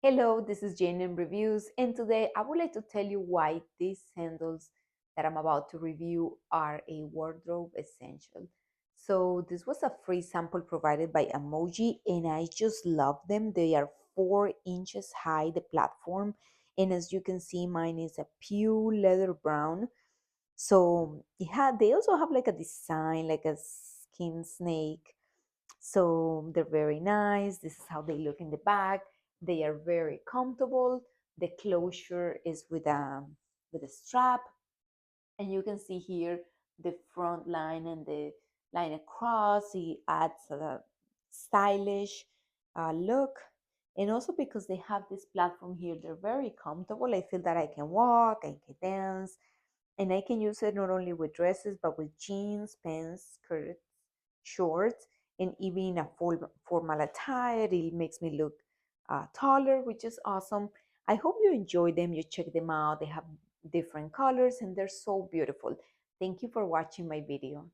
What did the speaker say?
Hello, this is Jane in Reviews, and today I would like to tell you why these sandals that I'm about to review are a wardrobe essential. So, this was a free sample provided by AMOJI, and I just love them. They are 4 inches high, the platform, and as you can see, mine is a pure leather brown. So, they also have like a design, like a skin snake, so they're very nice. This is how they look in the back. They are very comfortable. The closure is with a strap, and you can see here the front line and the line across. It adds a stylish look, and also because they have this platform here, they're very comfortable. I feel that I can walk, I can dance, and I can use it not only with dresses but with jeans, pants, skirts, shorts, and even in a formal attire. It makes me look taller, which is awesome. I hope you enjoy them. You check them out. They have different colors and they're so beautiful. Thank you for watching my video.